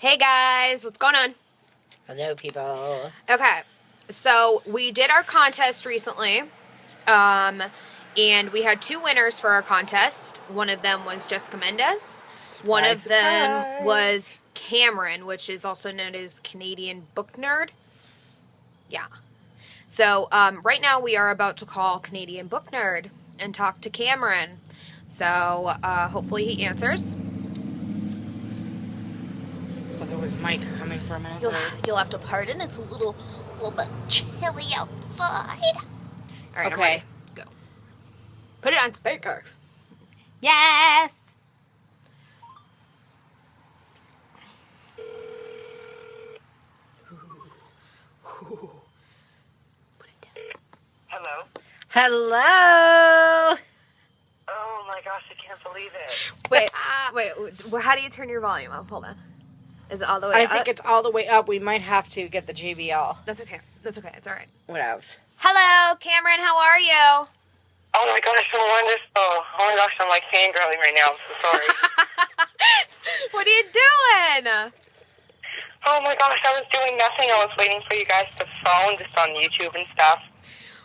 Hey guys, what's going on? Hello, people. Okay, so we did our contest recently, and we had 2 winners for our contest. One of them was Jessica Mendez. One of them was Cameron, which is also known as Canadian Book Nerd. Yeah. So right now we are about to call Canadian Book Nerd and talk to Cameron. So hopefully he answers. I thought there was Mike coming for a minute. You'll have to pardon. It's a little bit chilly outside. All right, okay. I'm ready. Go. Put it on speaker. Yes. Put it down. Hello? Hello. Oh my gosh, I can't believe it. Wait. How do you turn your volume up? Hold on. Is it all the way up? I think it's all the way up. We might have to get the JBL. That's okay. It's all right. What else? Hello, Cameron. How are you? Oh my gosh, I'm wonderful. Oh my gosh, I'm like fangirling right now. I'm so sorry. What are you doing? Oh my gosh, I was doing nothing. I was waiting for you guys to phone just on YouTube and stuff.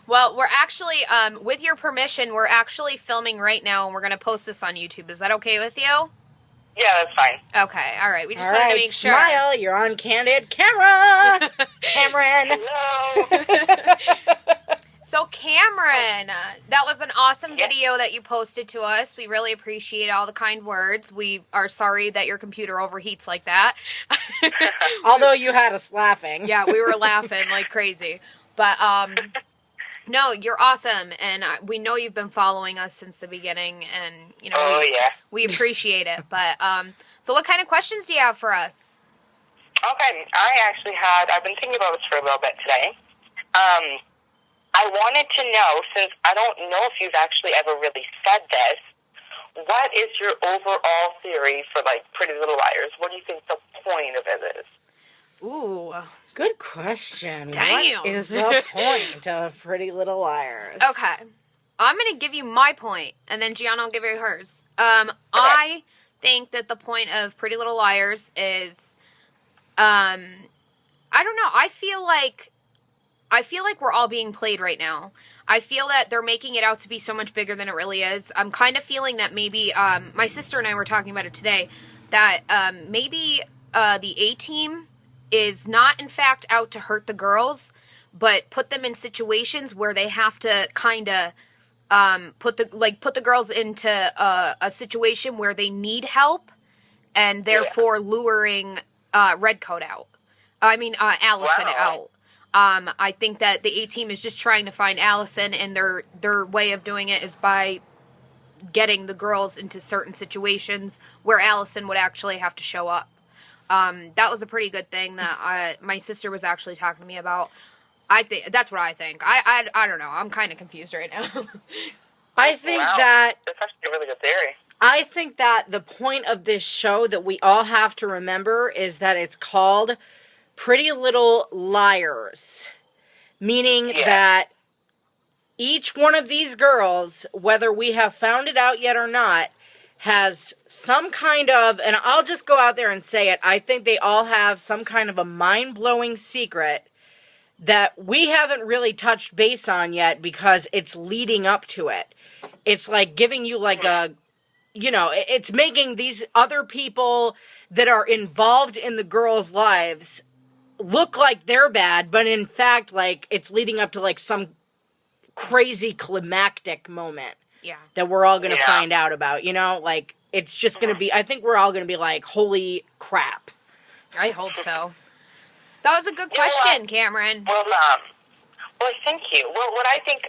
Well, we're actually, with your permission, we're actually filming right now, and we're going to post this on YouTube. Is that okay with you? Yeah, that's fine. Okay, all right. We just wanted to make sure. Smile, you're on candid camera. Cameron. Hello. So, Cameron, that was an awesome video that you posted to us. We really appreciate all the kind words. We are sorry that your computer overheats like that. Although you had us laughing. Yeah, we were laughing like crazy. But, no, you're awesome, and we know you've been following us since the beginning, and, you know, we appreciate it. But, so what kind of questions do you have for us? Okay, I've been thinking about this for a little bit today. I wanted to know, since I don't know if you've actually ever really said this, what is your overall theory for, like, Pretty Little Liars? What do you think the point of it is? Ooh. Good question. Damn. What is the point of Pretty Little Liars? Okay. I'm going to give you my point, and then Gianna will give you hers. Okay. I think that the point of Pretty Little Liars is, I don't know, I feel like we're all being played right now. I feel that they're making it out to be so much bigger than it really is. I'm kind of feeling that maybe, my sister and I were talking about it today, that maybe the A-team is not, in fact, out to hurt the girls, but put them in situations where they have to kind of put the girls into a situation where they need help, and therefore luring Allison out. I think that the A-team is just trying to find Allison, and their way of doing it is by getting the girls into certain situations where Allison would actually have to show up. That was a pretty good thing that my sister was actually talking to me about. I think that's what I think. I don't know. I'm kind of confused right now. I think that's actually a really good theory. I think that the point of this show that we all have to remember is that it's called Pretty Little Liars, meaning that each one of these girls, whether we have found it out yet or not, has some kind of, and I'll just go out there and say it, I think they all have some kind of a mind-blowing secret that we haven't really touched base on yet because it's leading up to it. It's like giving you like a, you know, it's making these other people that are involved in the girls' lives look like they're bad, but in fact, like, it's leading up to like some crazy climactic moment. Yeah. That we're all going to find out about, you know? Like, it's just going to be, I think we're all going to be like, holy crap. I hope so. That was a good question, Cameron. Well, thank you. Well, what I think,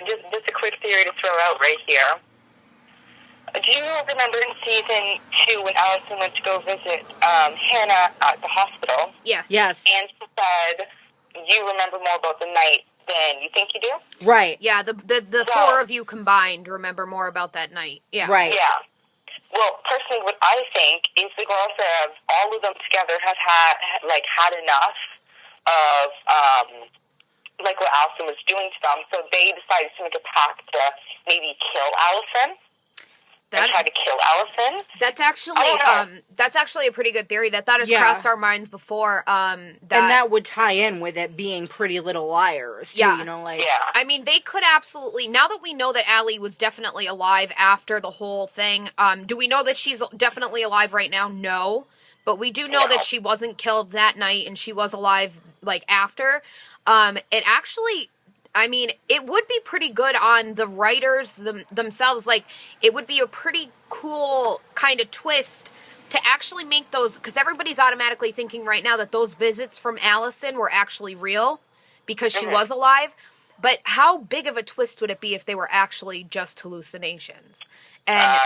just a quick theory to throw out right here. Do you remember in season 2 when Allison went to go visit Hannah at the hospital? Yes. And she said, you remember more about the night than you think you do? Right. Yeah, the 4 of you combined remember more about that night. Yeah. Right. Yeah. Well, personally, what I think is the girls have, all of them together, have had enough of, what Allison was doing to them, so they decided to make a pact to maybe kill Allison. and tried to kill Allison. That's actually a pretty good theory. That has crossed our minds before. And that would tie in with it being Pretty Little Liars, too, you know, like... Yeah. I mean, they could absolutely... Now that we know that Allie was definitely alive after the whole thing, do we know that she's definitely alive right now? No. But we do know that she wasn't killed that night, and she was alive, like, after. It actually... I mean, it would be pretty good on the writers themselves. Like, it would be a pretty cool kind of twist to actually make those... Because everybody's automatically thinking right now that those visits from Allison were actually real because she was alive. But how big of a twist would it be if they were actually just hallucinations? And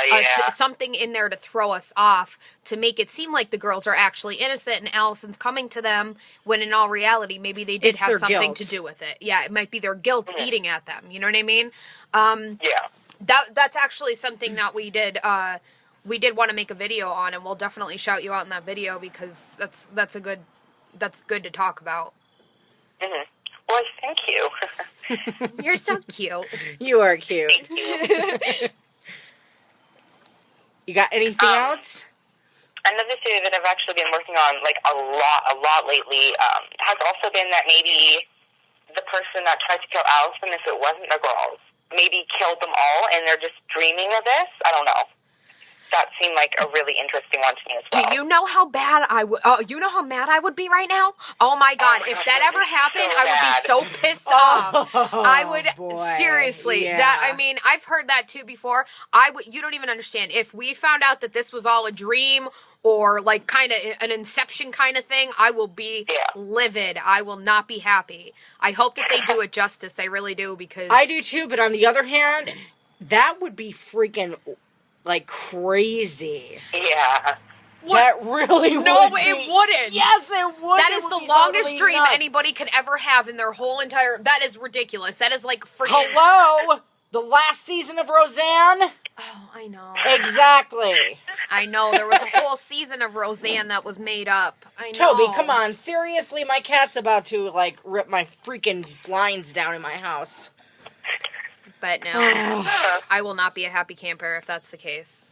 something in there to throw us off to make it seem like the girls are actually innocent and Allison's coming to them when in all reality maybe they did have something to do with it. Yeah, it might be their guilt eating at them. You know what I mean? That's actually something that we did want to make a video on, and we'll definitely shout you out in that video because that's good to talk about. Mm-hmm. Well, thank you. You're so cute. You are cute. Thank you. You got anything else? Another theory that I've actually been working on, like, a lot lately, has also been that maybe the person that tried to kill Allison, if it wasn't the girls, maybe killed them all, and they're just dreaming of this. I don't know. That seemed like a really interesting one to me as well. Do you know how bad I would... you know how mad I would be right now? Oh, my God. If that ever happened, I would be so pissed off. I would... Seriously. Yeah. That, I mean, I've heard that, too, before. You don't even understand. If we found out that this was all a dream or, like, kind of an Inception kind of thing, I will be livid. I will not be happy. I hope that they do it justice. I really do, because... I do, too, but on the other hand, that would be freaking... like crazy. Yeah. That really would. No, be. it wouldn't. Yes, it would. That is the longest dream anybody could ever have in their whole entire... That is ridiculous. That is like freaking... Hello? The last season of Roseanne? Oh, I know. Exactly. I know. There was a whole season of Roseanne that was made up. I know. Toby, come on. Seriously, my cat's about to, like, rip my freaking blinds down in my house. But no, I will not be a happy camper if that's the case.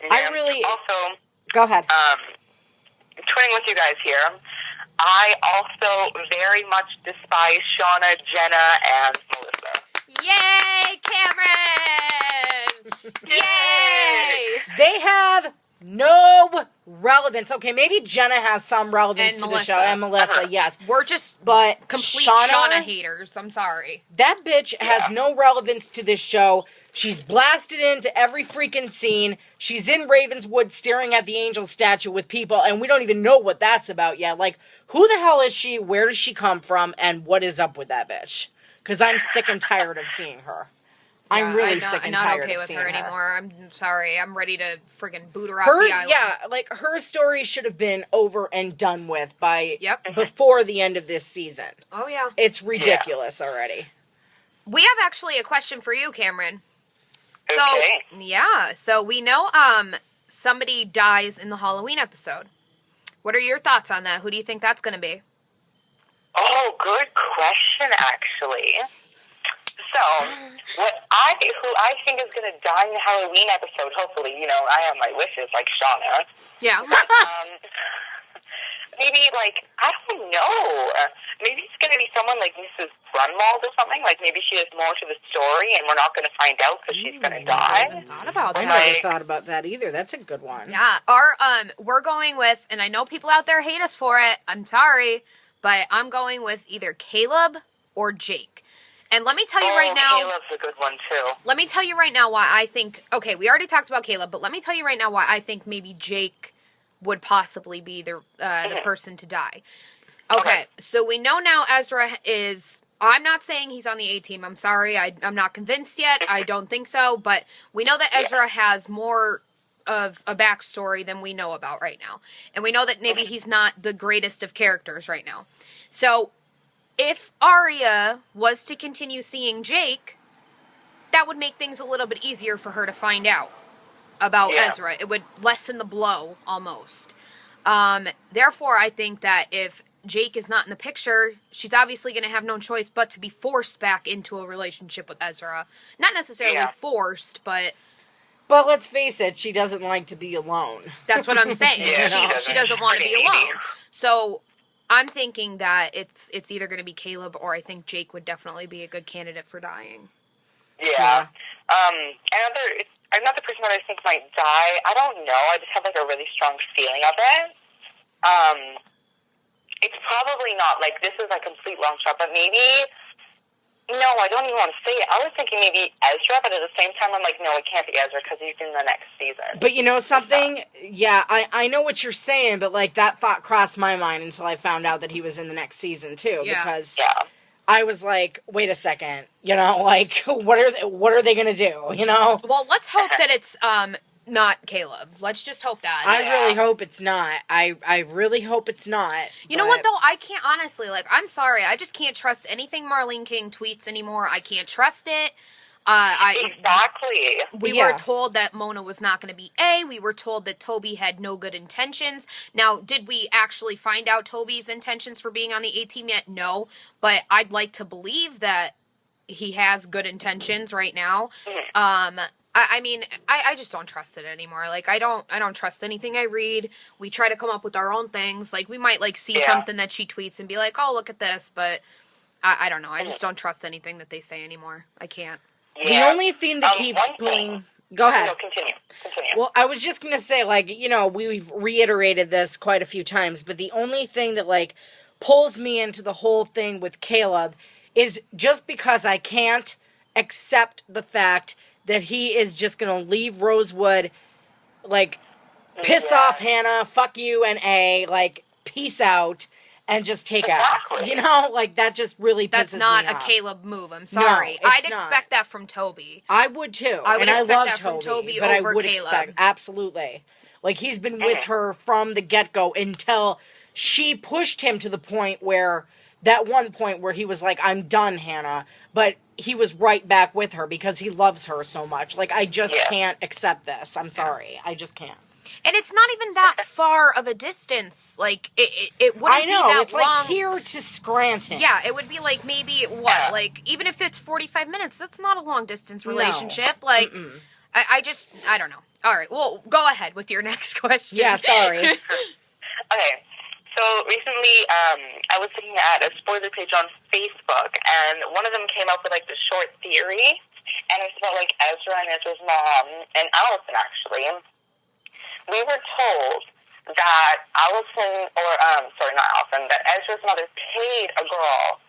Yeah. I really... Also... Go ahead. Twinning with you guys here, I also very much despise Shauna, Jenna, and Melissa. Yay, Cameron! Yay! They have no relevance. Okay, maybe Jenna has some relevance And to Melissa. the show. And Melissa, yes. We're just But complete Shauna Shauna haters. I'm sorry. That bitch has no relevance to this show. She's blasted into every freaking scene. She's in Ravenswood staring at the angel statue with people, and we don't even know what that's about yet. Like, who the hell is she? Where does she come from? And what is up with that bitch? Because I'm sick and tired of seeing her. I'm really sick and tired okay of with seeing her anymore. I'm sorry. I'm ready to friggin' boot her off Her, the island. yeah, like, her story should have been over and done with by before the end of this season. Oh, yeah. It's ridiculous already. We have actually a question for you, Cameron. So, Okay. yeah, so we know somebody dies in the Halloween episode. What are your thoughts on that? Who do you think that's going to be? Oh, good question, actually. So, who I think is going to die in the Halloween episode, hopefully, you know, I have my wishes, like Shauna. Yeah. Maybe, like, I don't know. Maybe it's going to be someone like Mrs. Grunwald or something. Like, maybe she has more to the story, and we're not going to find out because she's going to die. I haven't thought about that. I never thought about that either. That's a good one. Yeah. We're going with, and I know people out there hate us for it. I'm sorry, but I'm going with either Caleb or Jake. And let me tell you right now... Caleb's a good one, too. Let me tell you right now why I think... Okay, we already talked about Caleb, but let me tell you right now why I think maybe Jake would possibly be the person to die. Okay, so we know now Ezra is... I'm not saying he's on the A-team. I'm sorry. I'm not convinced yet. I don't think so. But we know that Ezra has more of a backstory than we know about right now. And we know that maybe he's not the greatest of characters right now. So... if Arya was to continue seeing Jake, that would make things a little bit easier for her to find out about Ezra. It would lessen the blow, almost. Therefore, I think that if Jake is not in the picture, she's obviously going to have no choice but to be forced back into a relationship with Ezra. Not necessarily forced, but... But let's face it, she doesn't like to be alone. That's what I'm saying. Yeah, she doesn't want to be alone. So I'm thinking that it's either going to be Caleb, or I think Jake would definitely be a good candidate for dying. Yeah. Another person that I think might die, I don't know. I just have like a really strong feeling of it. It's probably not like this is a complete long shot, but maybe. No, I don't even want to say it. I was thinking maybe Ezra, but at the same time, I'm like, no, it can't be Ezra because he's in the next season. But you know something? Yeah, I know what you're saying, but like that thought crossed my mind until I found out that he was in the next season too. Yeah. Because Yeah. I was like, wait a second, you know, like what are they gonna do? You know? Well, let's hope that it's not Caleb. Let's just hope that. I really hope it's not. I really hope it's not. You know what, though? I can't, honestly, like, I'm sorry. I just can't trust anything Marlene King tweets anymore. I can't trust it. Exactly. We were told that Mona was not going to be A. We were told that Toby had no good intentions. Now, did we actually find out Toby's intentions for being on the A-team yet? No. But I'd like to believe that he has good intentions right now. I mean, I just don't trust it anymore. Like, I don't trust anything I read. We try to come up with our own things. Like, we might, like, see something that she tweets and be like, oh, look at this. But I don't know. I just don't trust anything that they say anymore. I can't. Yeah. The only thing that keeps pulling... Go ahead. No, continue. Well, I was just going to say, like, you know, we've reiterated this quite a few times, but the only thing that, like, pulls me into the whole thing with Caleb is just because I can't accept the fact that he is just going to leave Rosewood, like, piss off Hannah, fuck you and A, like, peace out, and just take off. You know, like, that just really pisses me off. That's not a Caleb move, I'm sorry. No, I'd expect that from Toby. I would too. I would expect love that from Toby but over I would Caleb. Absolutely. Like, he's been with her from the get-go until she pushed him to the point where, that one point where he was like, I'm done, Hannah. But he was right back with her because he loves her so much. Like, I just can't accept this. I'm sorry. I just can't. And it's not even that far of a distance. Like, it wouldn't be that it's long. like here to Scranton. Yeah, it would be like maybe, what, like, even if it's 45 minutes, that's not a long-distance relationship. No. Like, I don't know. All right, well, go ahead with your next question. Yeah, sorry. Okay, so recently I was looking at a spoiler page on Facebook, and one of them came up with, like, the short theory, and it's about, like, Ezra and Ezra's mom, and Allison, actually. We were told that Allison, or, sorry, not Allison, that Ezra's mother paid a girl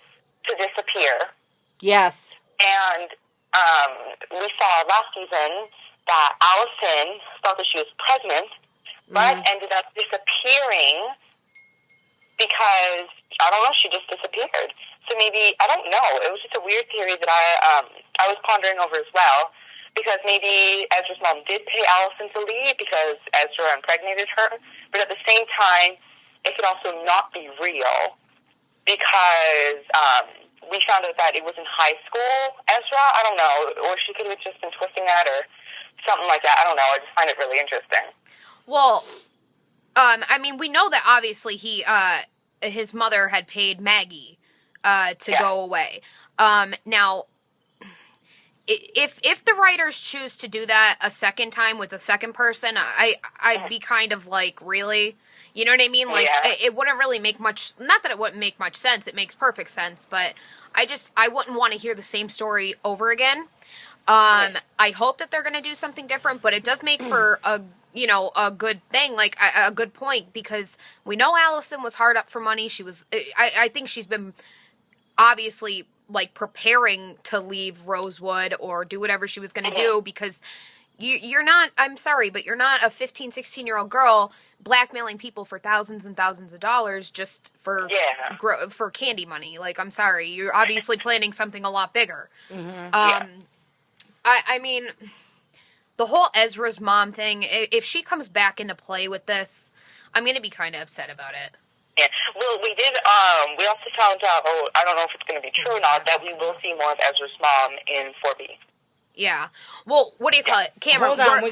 to disappear. Yes. And we saw last season that Allison thought that she was pregnant, but ended up disappearing because, I don't know, she just disappeared. So maybe, I don't know, it was just a weird theory that I was pondering over as well. Because maybe Ezra's mom did pay Allison to leave because Ezra impregnated her. But at the same time, it could also not be real because we found out that it was in high school, Ezra. I don't know. Or she could have just been twisting that or something like that. I don't know. I just find it really interesting. Well, I mean, we know that obviously his mother had paid Maggie to go away. Now... If the writers choose to do that a second time with a second person, I'd be kind of like, really? You know what I mean? Like, it wouldn't really make much, not that it wouldn't make much sense, it makes perfect sense, but I wouldn't want to hear the same story over again. I hope that they're going to do something different, but it does make for a good thing, like a good point, because we know Allison was hard up for money. She was, I think she's been obviously like preparing to leave Rosewood or do whatever she was going to do, because you're not, I'm sorry, but you're not a 15, 16-year-old girl blackmailing people for thousands and thousands of dollars just for candy money. Like, I'm sorry, you're obviously planning something a lot bigger. I mean, the whole Ezra's mom thing, if she comes back into play with this, I'm going to be kind of upset about it. Yeah. Well, we did, we also found out, I don't know if it's going to be true or not, that we will see more of Ezra's mom in 4B. Yeah. Well, what do you call it? Cameron, hold on,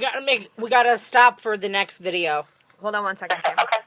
we gotta stop for the next video. Hold on one second, Cameron. Okay.